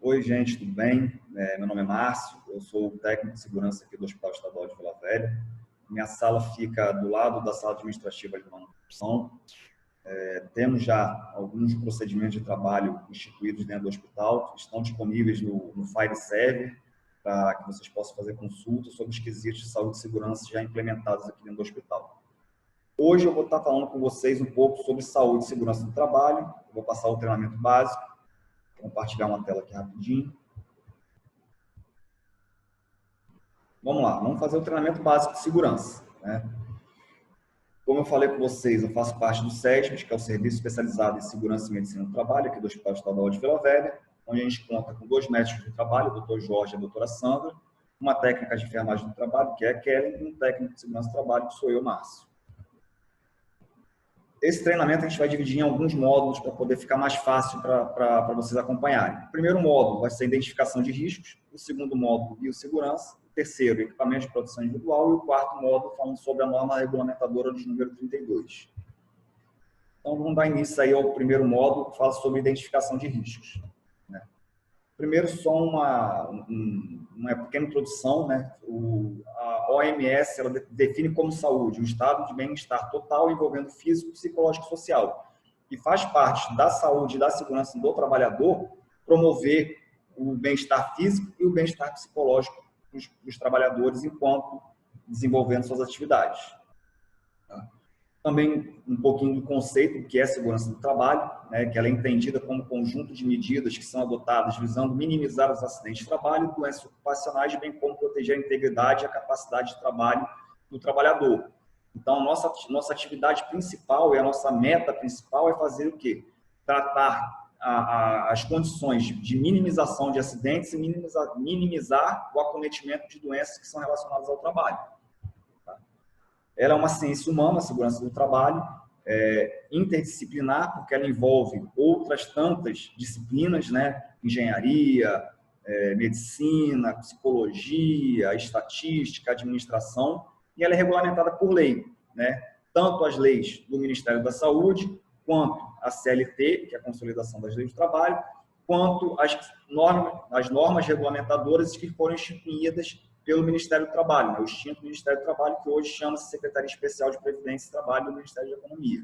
Oi, gente, tudo bem? Meu nome é Márcio, eu sou o técnico de segurança aqui do Hospital Estadual de Vila Velha. Minha sala fica do lado da sala administrativa de manutenção. Temos já alguns procedimentos de trabalho instituídos dentro do hospital, que estão disponíveis no File Server, para que vocês possam fazer consulta sobre os quesitos de saúde e segurança já implementados aqui dentro do hospital. Hoje eu vou estar falando com vocês um pouco sobre saúde e segurança do trabalho. Eu vou passar o treinamento básico. Vou compartilhar uma tela aqui rapidinho. Vamos lá, vamos fazer o treinamento básico de segurança, né? Como eu falei com vocês, eu faço parte do SESMES, que é o Serviço Especializado em Segurança e Medicina do Trabalho, aqui do Hospital Estadual de Vila Velha, onde a gente conta com 2 médicos de trabalho, o Dr. Jorge e a doutora Sandra, uma técnica de enfermagem do trabalho, que é a Kellen, e um técnico de segurança do trabalho, que sou eu, Márcio. Esse treinamento a gente vai dividir em alguns módulos para poder ficar mais fácil para vocês acompanharem. O primeiro módulo vai ser identificação de riscos, o segundo módulo, biossegurança, o terceiro, equipamento de proteção individual, e o quarto módulo falando sobre a norma regulamentadora de número 32. Então, vamos dar início aí ao primeiro módulo, que fala sobre identificação de riscos. Primeiro, só uma pequena introdução, né? A OMS ela define como saúde um estado de bem-estar total envolvendo físico, psicológico e social. E faz parte da saúde e da segurança do trabalhador promover o bem-estar físico e o bem-estar psicológico dos trabalhadores enquanto desenvolvendo suas atividades. Também um pouquinho do conceito do que é segurança do trabalho, né, que ela é entendida como conjunto de medidas que são adotadas visando minimizar os acidentes de trabalho, doenças ocupacionais, bem como proteger a integridade e a capacidade de trabalho do trabalhador. Então, nossa atividade principal e a nossa meta principal é fazer o quê? Tratar as condições de minimização de acidentes e minimizar o acometimento de doenças que são relacionadas ao trabalho. Ela é uma ciência humana, a segurança do trabalho, interdisciplinar, porque ela envolve outras tantas disciplinas, né? Engenharia, medicina, psicologia, estatística, administração, e ela é regulamentada por lei, né? Tanto as leis do Ministério da Saúde, quanto a CLT, que é a Consolidação das Leis do Trabalho, quanto as normas regulamentadoras que foram instituídas pelo Ministério do Trabalho, né? O extinto Ministério do Trabalho, que hoje chama-se Secretaria Especial de Previdência e Trabalho do Ministério da Economia.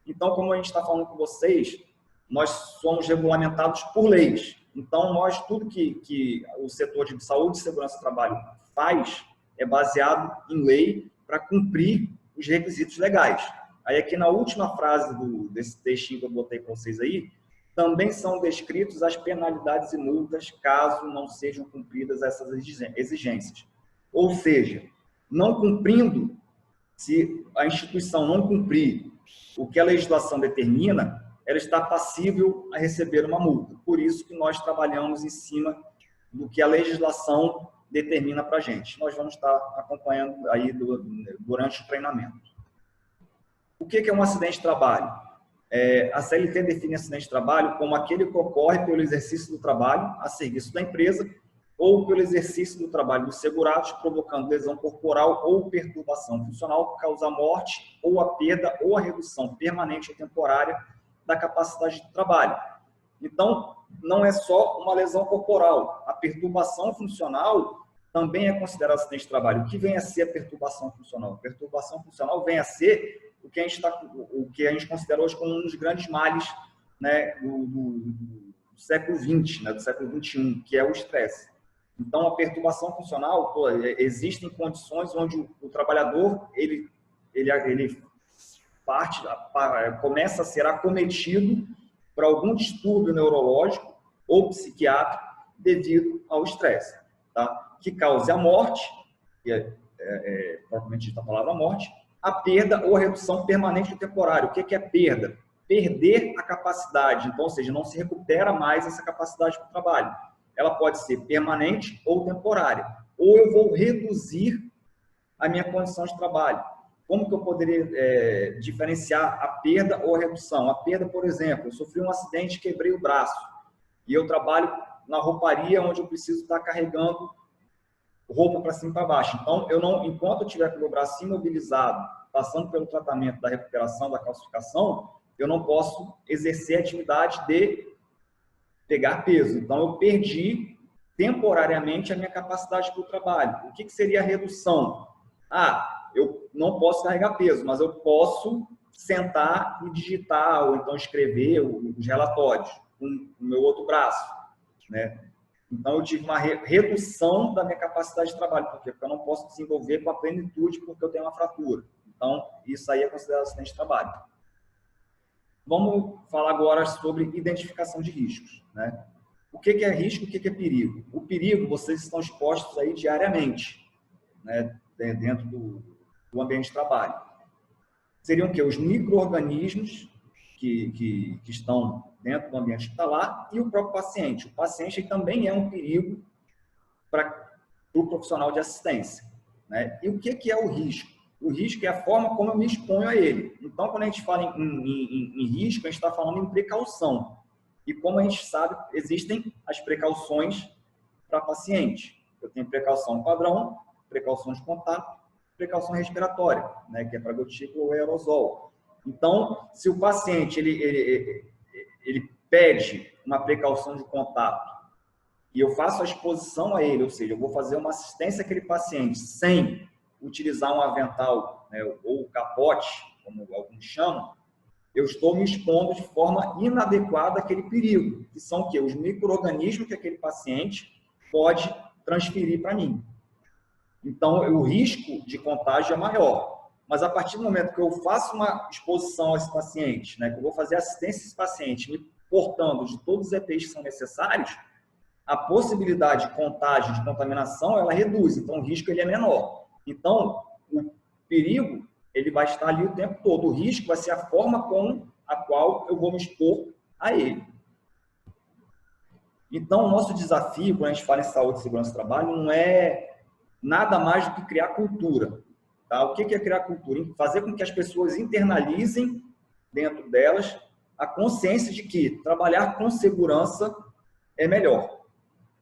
Então, como a gente está falando com vocês, nós somos regulamentados por leis. Então, tudo que o setor de saúde e segurança do trabalho faz é baseado em lei para cumprir os requisitos legais. Aí, aqui na última frase desse textinho que eu botei para vocês aí, também são descritos as penalidades e multas caso não sejam cumpridas essas exigências. Ou seja, não cumprindo, se a instituição não cumprir o que a legislação determina, ela está passível a receber uma multa. Por isso que nós trabalhamos em cima do que a legislação determina para a gente. Nós vamos estar acompanhando aí durante o treinamento. O que é um acidente de trabalho? A CLT define acidente de trabalho como aquele que ocorre pelo exercício do trabalho a serviço da empresa ou pelo exercício do trabalho dos segurados, provocando lesão corporal ou perturbação funcional que causa a morte ou a perda ou a redução permanente ou temporária da capacidade de trabalho. Então, não é só uma lesão corporal. A perturbação funcional também é considerada acidente de trabalho. O que vem a ser a perturbação funcional? A perturbação funcional vem a ser o que a gente considera hoje como um dos grandes males, né, do século XX, né, do século XXI, que é o estresse. Então, a perturbação funcional, existem condições onde o trabalhador ele começa a ser acometido por algum distúrbio neurológico ou psiquiátrico devido ao estresse, tá? Que cause a morte, que é propriamente dita a palavra morte, a perda ou a redução permanente ou temporária. O que é perda? Perder a capacidade, então, ou seja, não se recupera mais essa capacidade para o trabalho. Ela pode ser permanente ou temporária. Ou eu vou reduzir a minha condição de trabalho. Como que eu poderia diferenciar a perda ou a redução? A perda, por exemplo, eu sofri um acidente, quebrei o braço. E eu trabalho na rouparia, onde eu preciso estar carregando roupa para cima e para baixo. Então, enquanto eu estiver com o meu braço imobilizado, passando pelo tratamento da recuperação, da calcificação, eu não posso exercer a atividade de pegar peso. Então, eu perdi temporariamente a minha capacidade para o trabalho. O que seria a redução? Eu não posso carregar peso, mas eu posso sentar e digitar, ou então escrever os relatórios com o meu outro braço, né? Então, eu tive uma redução da minha capacidade de trabalho. Por quê? Porque eu não posso desenvolver com a plenitude porque eu tenho uma fratura. Então, isso aí é considerado acidente de trabalho. Vamos falar agora sobre identificação de riscos, né? O que é risco e o que é perigo? O perigo, vocês estão expostos aí diariamente, né? Dentro do ambiente de trabalho. Seriam o quê? Os micro-organismos que estão dentro do ambiente hospitalar e o próprio paciente. O paciente também é um perigo para o profissional de assistência, né? E o que é o risco? O risco é a forma como eu me exponho a ele. Então, quando a gente fala em risco, a gente está falando em precaução. E como a gente sabe, existem as precauções para paciente. Eu tenho precaução padrão, precaução de contato, precaução respiratória, né, que é para gotícula ou aerosol. Então, se o paciente ele pede uma precaução de contato e eu faço a exposição a ele, ou seja, eu vou fazer uma assistência àquele paciente sem utilizar um avental, né, ou capote, como alguns chamam, eu estou me expondo de forma inadequada àquele perigo, que são o quê? Os micro-organismos que aquele paciente pode transferir para mim. Então, o risco de contágio é maior. Mas a partir do momento que eu faço uma exposição a esse paciente, né, que eu vou fazer assistência a esse paciente, me portando de todos os EPIs que são necessários, a possibilidade de contágio, de contaminação, ela reduz. Então, o risco ele é menor. Então, o perigo ele vai estar ali o tempo todo. O risco vai ser a forma com a qual eu vou me expor a ele. Então, o nosso desafio, quando a gente fala em saúde e segurança do trabalho, não é nada mais do que criar cultura. Tá? O que é criar cultura? Fazer com que as pessoas internalizem dentro delas a consciência de que trabalhar com segurança é melhor.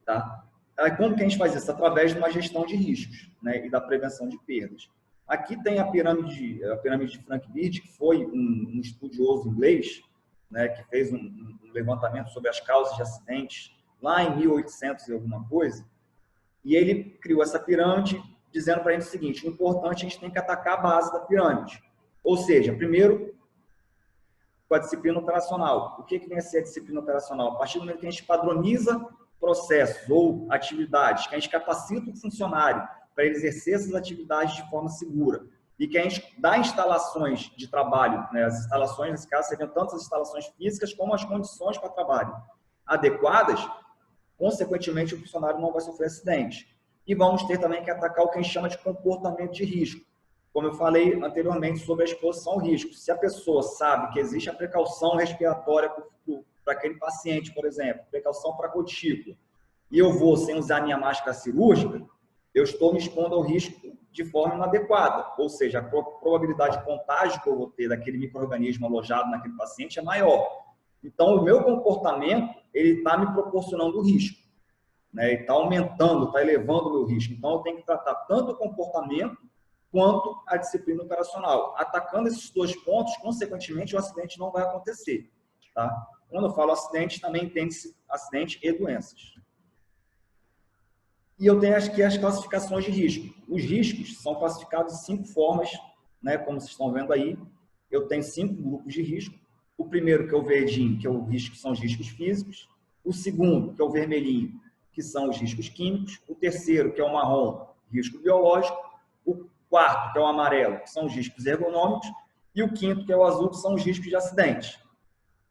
Tá? Aí, como que a gente faz isso? Através de uma gestão de riscos, né? E da prevenção de perdas. Aqui tem a pirâmide de Frank Bird, que foi um estudioso inglês, né? Que fez um levantamento sobre as causas de acidentes lá em 1800 e alguma coisa. E ele criou essa pirâmide dizendo para a gente o seguinte: o importante a gente tem que atacar a base da pirâmide. Ou seja, primeiro, com a disciplina operacional. O que vem a ser a disciplina operacional? A partir do momento que a gente padroniza processos ou atividades, que a gente capacita o funcionário para ele exercer essas atividades de forma segura e que a gente dá instalações de trabalho, né? As instalações, nesse caso, seriam tanto as instalações físicas como as condições para trabalho adequadas, consequentemente, o funcionário não vai sofrer acidente. E vamos ter também que atacar o que a gente chama de comportamento de risco. Como eu falei anteriormente sobre a exposição ao risco. Se a pessoa sabe que existe a precaução respiratória para aquele paciente, por exemplo, precaução para gotícula, e eu vou sem usar minha máscara cirúrgica, eu estou me expondo ao risco de forma inadequada. Ou seja, a probabilidade de contágio que eu vou ter daquele micro-organismo alojado naquele paciente é maior. Então, o meu comportamento ele está me proporcionando o risco, né? Ele está aumentando, está elevando o meu risco. Então, eu tenho que tratar tanto o comportamento quanto a disciplina operacional. Atacando esses dois pontos, consequentemente, o acidente não vai acontecer. Tá? Quando eu falo acidente, também entende-se acidente e doenças. E eu tenho aqui as classificações de risco. Os riscos são classificados de 5 formas, né? Como vocês estão vendo aí. Eu tenho 5 grupos de risco. O primeiro, que é o verdinho, que é o risco, são os riscos físicos. O segundo, que é o vermelhinho, que são os riscos químicos. O terceiro, que é o marrom, risco biológico. O quarto, que é o amarelo, que são os riscos ergonômicos. E o quinto, que é o azul, que são os riscos de acidente.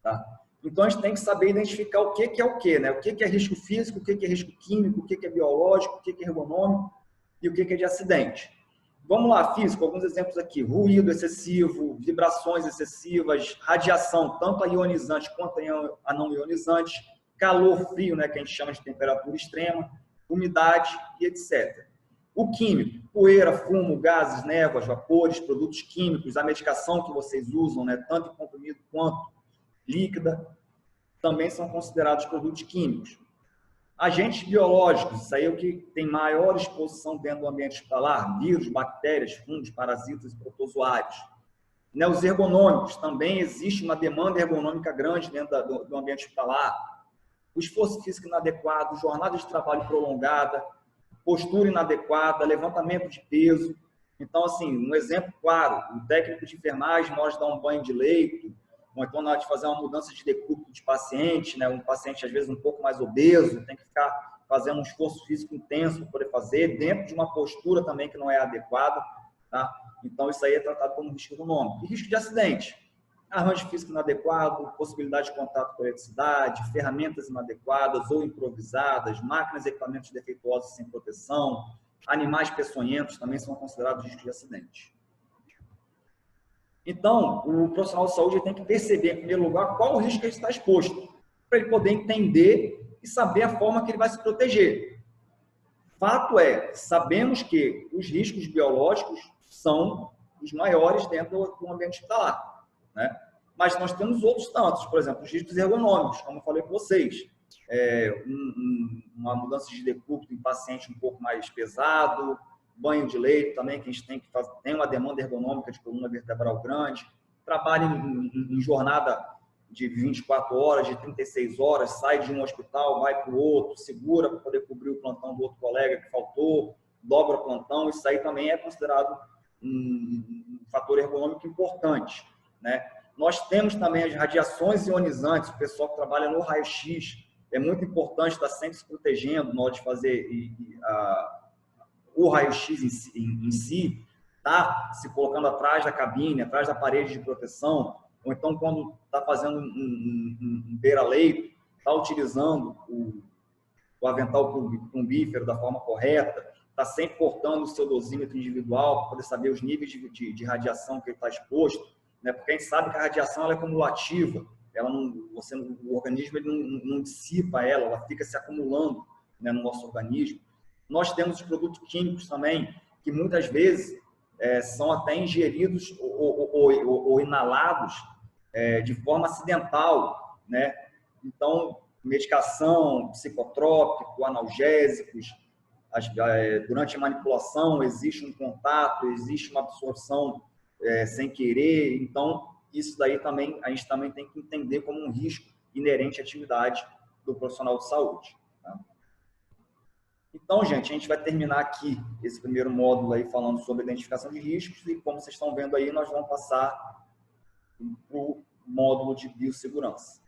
Tá? Então, a gente tem que saber identificar o que é o que, né? O que é risco físico, o que é risco químico, o que é biológico, o que é ergonômico e o que é de acidente. Vamos lá, físico, alguns exemplos aqui. Ruído excessivo, vibrações excessivas, radiação, tanto a ionizante quanto a não ionizante, calor, frio, né, que a gente chama de temperatura extrema, umidade e etc. O químico, poeira, fumo, gases, névoas, vapores, produtos químicos, a medicação que vocês usam, né, tanto em comprimido quanto líquida, também são considerados produtos químicos. Agentes biológicos, isso aí é o que tem maior exposição dentro do ambiente hospitalar, vírus, bactérias, fungos, parasitas e protozoários. Os ergonômicos, também existe uma demanda ergonômica grande dentro do ambiente hospitalar. o esforço físico inadequado, jornada de trabalho prolongada, postura inadequada, levantamento de peso. Então, assim, um exemplo claro, o técnico de enfermagem, na hora de dar um banho de leito, ou então na hora de fazer uma mudança de decúbito de paciente, né? Um paciente, às vezes, um pouco mais obeso, tem que ficar fazendo um esforço físico intenso para poder fazer, dentro de uma postura também que não é adequada, tá? Então, isso aí é tratado como risco ergonômico. E risco de acidente? Arranjo físico inadequado, possibilidade de contato com a eletricidade, ferramentas inadequadas ou improvisadas, máquinas e equipamentos defeituosos sem proteção, animais peçonhentos também são considerados riscos de acidente. Então, o profissional de saúde tem que perceber, em primeiro lugar, qual o risco que ele está exposto, para ele poder entender e saber a forma que ele vai se proteger. Fato é, sabemos que os riscos biológicos são os maiores dentro do ambiente hospitalar, né? Mas nós temos outros tantos, por exemplo, os riscos ergonômicos, como eu falei com vocês. Uma mudança de decúbito em paciente um pouco mais pesado, banho de leito também, que a gente tem uma demanda ergonômica de coluna vertebral grande, trabalho em jornada de 24 horas, de 36 horas, sai de um hospital, vai para o outro, segura para poder cobrir o plantão do outro colega que faltou, dobra o plantão, isso aí também é considerado um fator ergonômico importante, né? Nós temos também as radiações ionizantes, o pessoal que trabalha no raio-x, é muito importante estar sempre se protegendo na hora de fazer o raio-x em si, tá se colocando atrás da cabine, atrás da parede de proteção, ou então quando está fazendo um beira-leito, está utilizando o avental plumbífero da forma correta, está sempre cortando o seu dosímetro individual para poder saber os níveis de radiação que ele está exposto, né? Porque a gente sabe que a radiação ela é cumulativa, ela não, o organismo ele não dissipa ela fica se acumulando, né, no nosso organismo. Nós temos os produtos químicos também, que muitas vezes são até ingeridos ou inalados de forma acidental, né? Então, medicação, psicotrópico, analgésicos, durante a manipulação existe um contato, existe uma absorção sem querer, então isso daí também, a gente também tem que entender como um risco inerente à atividade do profissional de saúde. Tá? Então, gente, a gente vai terminar aqui esse primeiro módulo aí falando sobre identificação de riscos e como vocês estão vendo aí, nós vamos passar para o módulo de biossegurança.